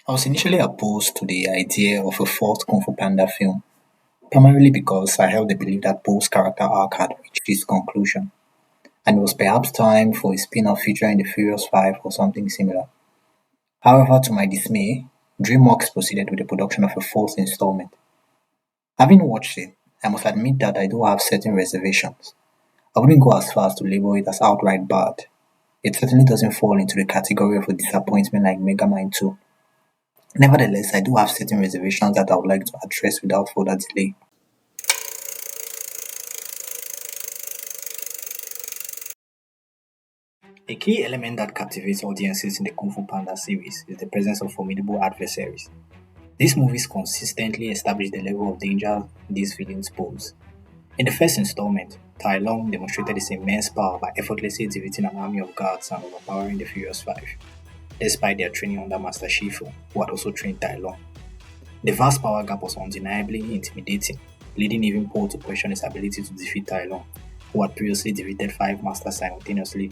I was initially opposed to the idea of a fourth Kung Fu Panda film, primarily because I held the belief that Po's character arc had reached its conclusion, and it was perhaps time for a spin-off featuring the Furious Five or something similar. However, to my dismay, DreamWorks proceeded with the production of a fourth installment. Having watched it, I must admit that I do have certain reservations. I wouldn't go as far as to label it as outright bad. It certainly doesn't fall into the category of a disappointment like Mega Man 2. Nevertheless, I do have certain reservations that I would like to address without further delay. A key element that captivates audiences in the Kung Fu Panda series is the presence of formidable adversaries. These movies consistently establish the level of danger these villains pose. In the first installment, Tai Lung demonstrated his immense power by effortlessly defeating an army of guards and overpowering the Furious Five, despite their training under Master Shifu, who had also trained Tai Lung. The vast power gap was undeniably intimidating, leading even Po to question his ability to defeat Tai Lung, who had previously defeated five masters simultaneously.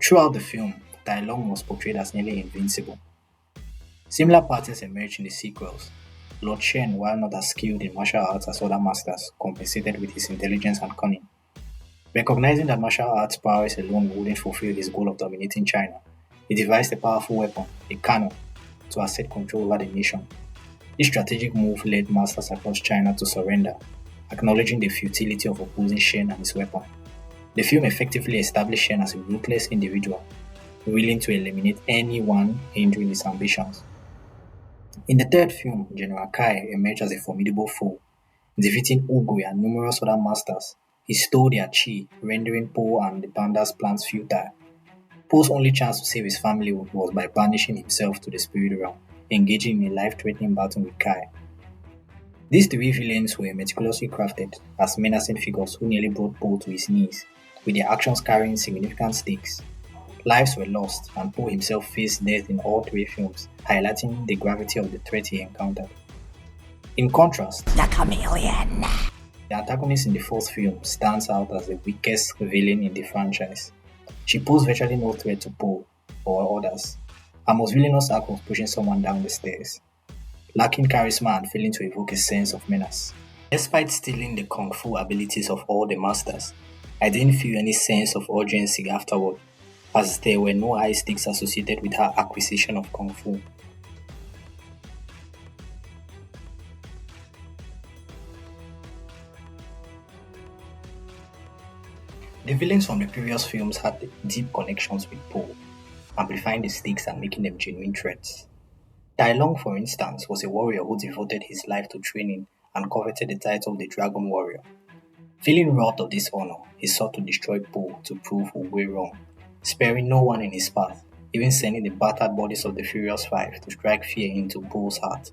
Throughout the film, Tai Lung was portrayed as nearly invincible. Similar patterns emerged in the sequels. Lord Shen, while not as skilled in martial arts as other masters, compensated with his intelligence and cunning. Recognizing that martial arts prowess alone wouldn't fulfill his goal of dominating China, he devised a powerful weapon, a cannon, to assert control over the nation. This strategic move led masters across China to surrender, acknowledging the futility of opposing Shen and his weapon. The film effectively established Shen as a ruthless individual, willing to eliminate anyone hindering his ambitions. In the third film, General Kai emerged as a formidable foe, defeating Oogway and numerous other masters. He stole their chi, rendering Po and the Panda's plans futile. Po's only chance to save his family was by banishing himself to the spirit realm, engaging in a life-threatening battle with Kai. These three villains were meticulously crafted as menacing figures who nearly brought Po to his knees, with their actions carrying significant stakes. Lives were lost, and Po himself faced death in all three films, highlighting the gravity of the threat he encountered. In contrast, The Chameleon. the antagonist in the fourth film stands out as the weakest villain in the franchise. She posed virtually no threat to Po or others. Her most villainous act was pushing someone down the stairs, lacking charisma and failing to evoke a sense of menace. Despite stealing the kung fu abilities of all the masters, I didn't feel any sense of urgency afterward, as there were no high stakes associated with her acquisition of kung fu. The villains from the previous films had deep connections with Po, amplifying the stakes and making them genuine threats. Tai Lung, for instance, was a warrior who devoted his life to training and coveted the title of the Dragon Warrior. Feeling wrought of this honor, he sought to destroy Po to prove Oogway wrong, sparing no one in his path, even sending the battered bodies of the Furious Five to strike fear into Po's heart.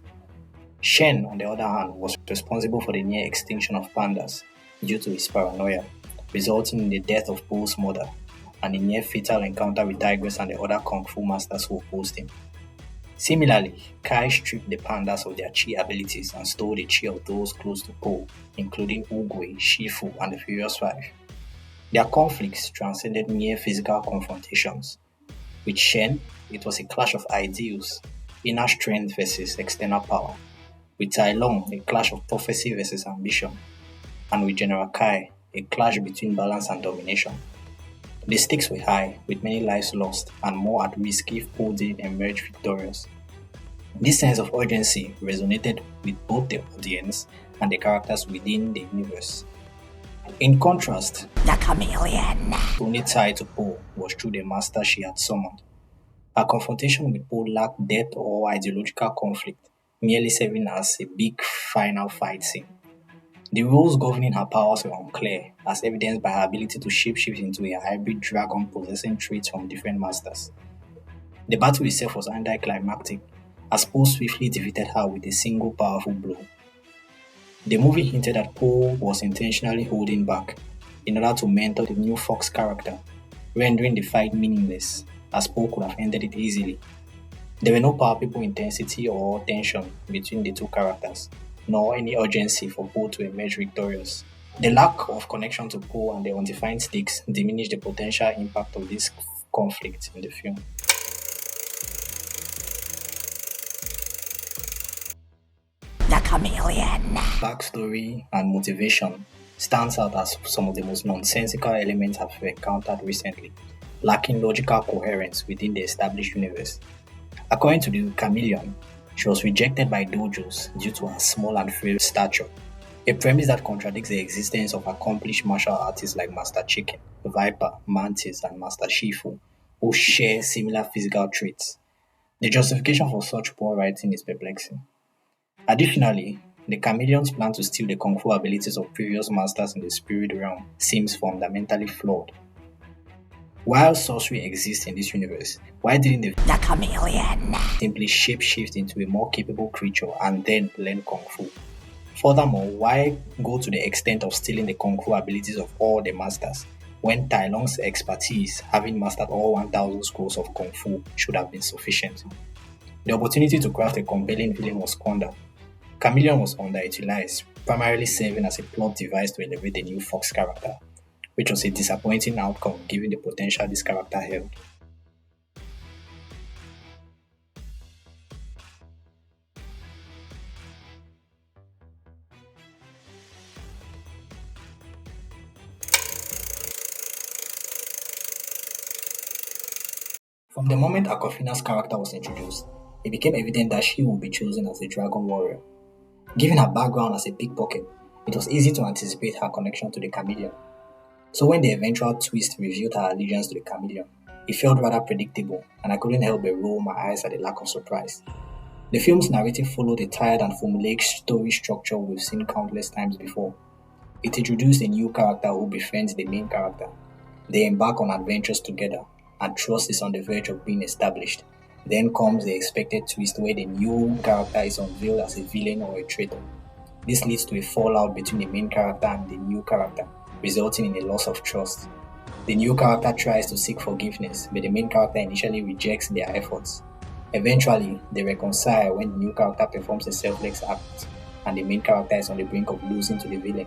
Shen, on the other hand, was responsible for the near extinction of pandas due to his paranoia, resulting in the death of Po's mother and a near fatal encounter with Tigress and the other Kung Fu masters who opposed him. Similarly, Kai stripped the pandas of their chi abilities and stole the chi of those close to Po, including Oogway, Shifu, and the Furious Five. Their conflicts transcended mere physical confrontations. With Shen, it was a clash of ideals, inner strength versus external power. With Tai Lung, a clash of prophecy versus ambition. And with General Kai, a clash between balance and domination. The stakes were high, with many lives lost and more at risk if Po didn't emerge victorious. This sense of urgency resonated with both the audience and the characters within the universe. In contrast, The Chameleon. the only tie to Po was through the master she had summoned. Her confrontation with Po lacked depth or ideological conflict, merely serving as a big final fight scene. The rules governing her powers were unclear, as evidenced by her ability to shapeshift into a hybrid dragon possessing traits from different masters. The battle itself was anticlimactic, as Po swiftly defeated her with a single powerful blow. The movie hinted that Po was intentionally holding back in order to mentor the new Fox character, rendering the fight meaningless, as Po could have ended it easily. There were no palpable intensity or tension between the two characters, nor any urgency for Po to emerge victorious. The lack of connection to Po and the undefined stakes diminished the potential impact of this conflict in the film. Chameleon. Backstory and motivation stands out as some of the most nonsensical elements I've encountered recently, lacking logical coherence within the established universe. According to the Chameleon, she was rejected by dojos due to her small and frail stature, a premise that contradicts the existence of accomplished martial artists like Master Chicken, Viper, Mantis, and Master Shifu, who share similar physical traits. The justification for such poor writing is perplexing. Additionally, the Chameleon's plan to steal the kung fu abilities of previous masters in the spirit realm seems fundamentally flawed. While sorcery exists in this universe, why didn't they The Chameleon. simply shapeshift into a more capable creature and then learn kung fu? Furthermore, why go to the extent of stealing the kung fu abilities of all the masters when Tai Lung's expertise, having mastered all 1000 scrolls of kung fu, should have been sufficient? The opportunity to craft a compelling villain was squandered. Chameleon was underutilized, primarily serving as a plot device to elevate the new Fox character, which was a disappointing outcome given the potential this character held. From the moment Aquafina's character was introduced, it became evident that she would be chosen as a dragon warrior. Given her background as a pickpocket, it was easy to anticipate her connection to the Chameleon. So when the eventual twist revealed her allegiance to the Chameleon, it felt rather predictable, and I couldn't help but roll my eyes at the lack of surprise. The film's narrative followed a tired and formulaic story structure we've seen countless times before. It introduced a new character who befriends the main character. They embark on adventures together, and trust is on the verge of being established. Then comes the expected twist where the new character is unveiled as a villain or a traitor. This leads to a fallout between the main character and the new character, resulting in a loss of trust. The new character tries to seek forgiveness, but the main character initially rejects their efforts. Eventually, they reconcile when the new character performs a selfless act, and the main character is on the brink of losing to the villain.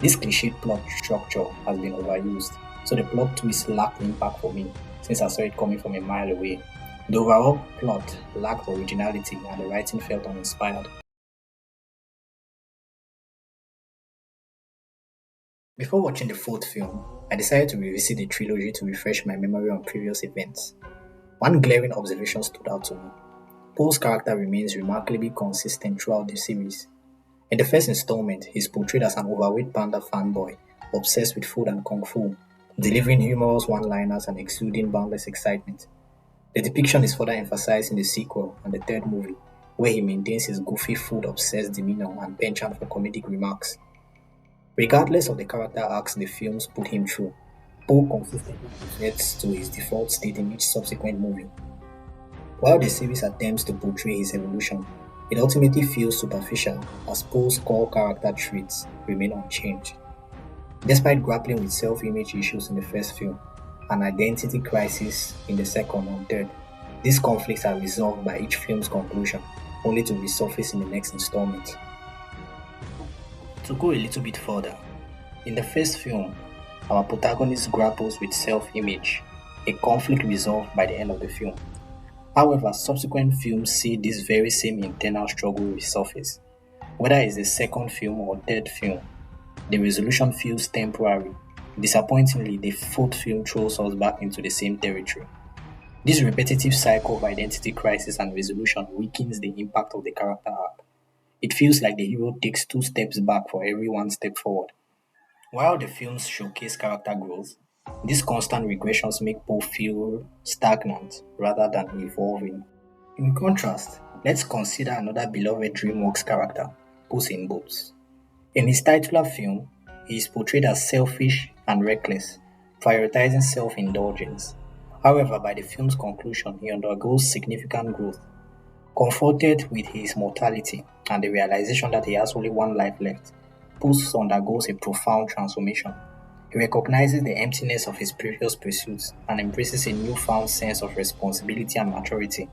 This cliched plot structure has been overused, so the plot twist lacked impact for me, since I saw it coming from a mile away. The overall plot lacked originality and the writing felt uninspired. Before watching the fourth film, I decided to revisit the trilogy to refresh my memory on previous events. One glaring observation stood out to me. Paul's character remains remarkably consistent throughout the series. In the first installment, he is portrayed as an overweight panda fanboy, obsessed with food and kung fu, delivering humorous one-liners and exuding boundless excitement. The depiction is further emphasized in the sequel and the third movie, where he maintains his goofy food-obsessed demeanor and penchant for comedic remarks. Regardless of the character arcs the films put him through, Poe consistently reverts to his default state in each subsequent movie. While the series attempts to portray his evolution, it ultimately feels superficial as Poe's core character traits remain unchanged. Despite grappling with self-image issues in the first film, and identity crisis in the second and third, these conflicts are resolved by each film's conclusion, only to resurface in the next installment. To go a little bit further, in the first film, our protagonist grapples with self-image, a conflict resolved by the end of the film. However, subsequent films see this very same internal struggle resurface. Whether it's the second film or third film, the resolution feels temporary. Disappointingly, the fourth film throws us back into the same territory. This repetitive cycle of identity crisis and resolution weakens the impact of the character arc. It feels like the hero takes 2 steps back for every 1 step forward. While the films showcase character growth, these constant regressions make Poe feel stagnant rather than evolving. In contrast, let's consider another beloved DreamWorks character, Puss in Boots. In his titular film, he is portrayed as selfish and reckless, prioritizing self-indulgence. However, by the film's conclusion, he undergoes significant growth. Confronted with his mortality and the realization that he has only one life left, Puss undergoes a profound transformation. He recognizes the emptiness of his previous pursuits and embraces a newfound sense of responsibility and maturity.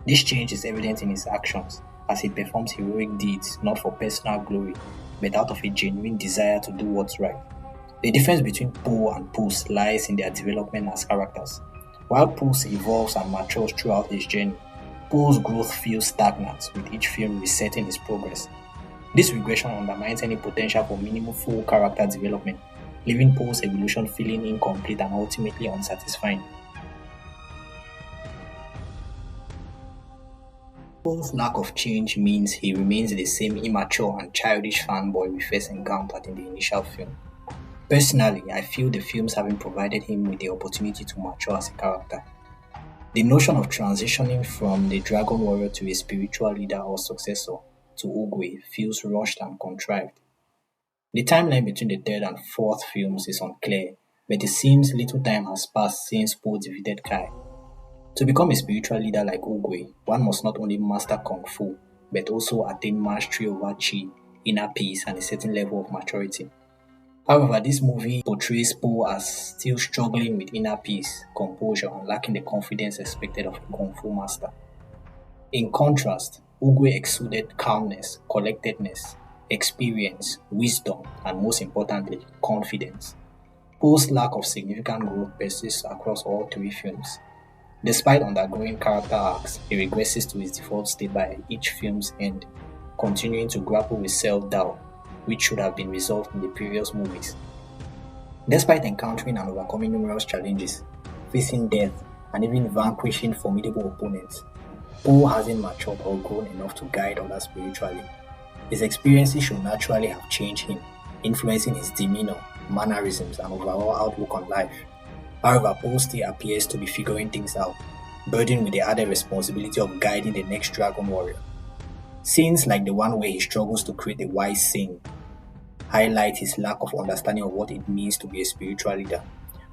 This change is evident in his actions as he performs heroic deeds not for personal glory, but out of a genuine desire to do what's right. The difference between Poe and Puss lies in their development as characters. While Puss evolves and matures throughout his journey, Poe's growth feels stagnant, with each film resetting his progress. This regression undermines any potential for meaningful character development, leaving Poe's evolution feeling incomplete and ultimately unsatisfying. Poe's lack of change means he remains the same immature and childish fanboy we first encountered in the initial film. Personally, I feel the films haven't provided him with the opportunity to mature as a character. The notion of transitioning from the Dragon Warrior to a spiritual leader or successor to Oogway feels rushed and contrived. The timeline between the third and fourth films is unclear, but it seems little time has passed since Poe defeated Kai. To become a spiritual leader like Oogway, one must not only master Kung Fu, but also attain mastery over Chi, inner peace, and a certain level of maturity. However, this movie portrays Poe as still struggling with inner peace, composure, and lacking the confidence expected of a Kung Fu master. In contrast, Oogway exuded calmness, collectedness, experience, wisdom, and most importantly, confidence. Poe's lack of significant growth persists across all three films. Despite undergoing character arcs, he regresses to his default state by each film's end, continuing to grapple with self-doubt, which should have been resolved in the previous movies. Despite encountering and overcoming numerous challenges, facing death, and even vanquishing formidable opponents, Poe hasn't matured or grown enough to guide others spiritually. His experiences should naturally have changed him, influencing his demeanor, mannerisms, and overall outlook on life. However, Poe still appears to be figuring things out, burdened with the added responsibility of guiding the next Dragon Warrior. Scenes like the one where he struggles to create a wise saying highlight his lack of understanding of what it means to be a spiritual leader,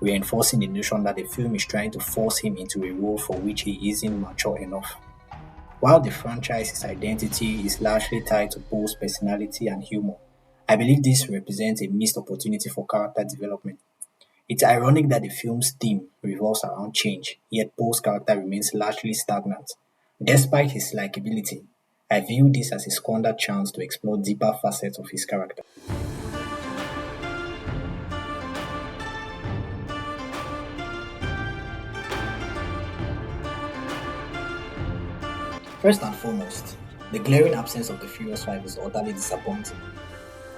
reinforcing the notion that the film is trying to force him into a role for which he isn't mature enough. While the franchise's identity is largely tied to Poe's personality and humor, I believe this represents a missed opportunity for character development. It's ironic that the film's theme revolves around change, yet Poe's character remains largely stagnant. Despite his likability, I view this as a squandered chance to explore deeper facets of his character. First and foremost, the glaring absence of the Furious Five is utterly disappointing.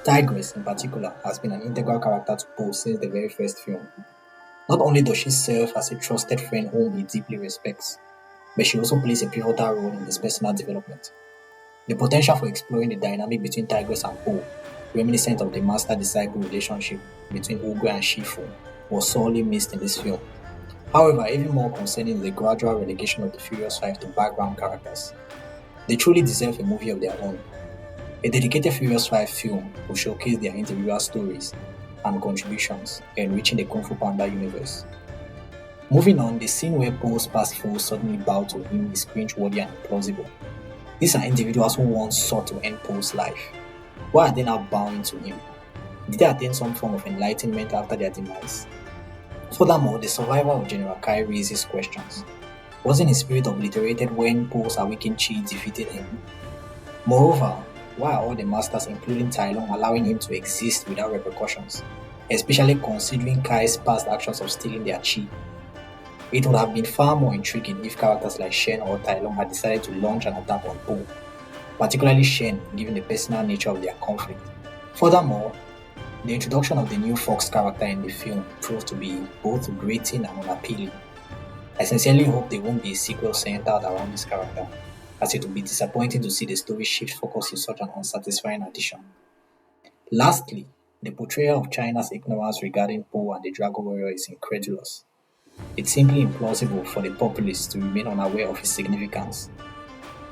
Tigress, in particular, has been an integral character to Poe since the very first film. Not only does she serve as a trusted friend whom he deeply respects, but she also plays a pivotal role in his personal development. The potential for exploring the dynamic between Tigress and Poe, reminiscent of the master-disciple relationship between Oogway and Shifu, was sorely missed in this film. However, even more concerning is the gradual relegation of the Furious Five to background characters. They truly deserve a movie of their own. A dedicated Furious Five film will showcase their individual stories and contributions, enriching the Kung Fu Panda universe. Moving on, the scene where Poe's past foes suddenly bow to him is cringe-worthy and implausible. These are individuals who once sought to end Poe's life. Why are they now bowing to him? Did they attain some form of enlightenment after their demise? Furthermore, the survival of General Kai raises questions. Wasn't his spirit obliterated when Poe's awakened chi defeated him? Moreover, why are all the masters, including Tai Lung, allowing him to exist without repercussions, especially considering Kai's past actions of stealing their chi? It would have been far more intriguing if characters like Shen or Tai Lung had decided to launch an attack on Poe, particularly Shen, given the personal nature of their conflict. Furthermore, the introduction of the new Fox character in the film proved to be both grating and unappealing. I sincerely hope there won't be a sequel centered around this character, as it would be disappointing to see the story shift focus in such an unsatisfying addition. Lastly, the portrayal of China's ignorance regarding Poe and the Dragon Warrior is incredulous. It's simply implausible for the populace to remain unaware of his significance.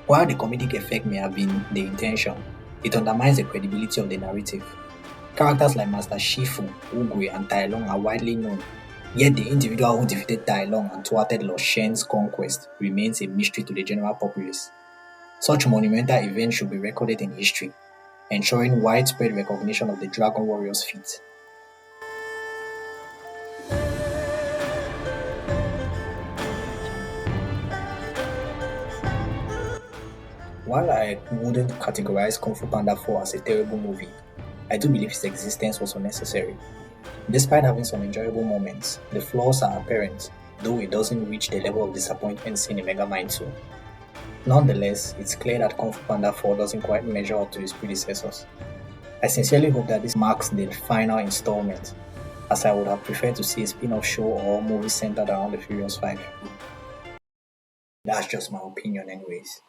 While the comedic effect may have been the intention, it undermines the credibility of the narrative. Characters like Master Shifu, Oogway, and Tai Lung are widely known, yet the individual who defeated Tai Lung and thwarted Lord Shen's conquest remains a mystery to the general populace. Such monumental events should be recorded in history, ensuring widespread recognition of the Dragon Warrior's feat. While I wouldn't categorize Kung Fu Panda 4 as a terrible movie, I do believe its existence was unnecessary. Despite having some enjoyable moments, the flaws are apparent, though it doesn't reach the level of disappointment seen in Megamind 2. Nonetheless, it's clear that Kung Fu Panda 4 doesn't quite measure up to its predecessors. I sincerely hope that this marks the final installment, as I would have preferred to see a spin-off show or movie centered around the Furious 5. That's just my opinion anyways.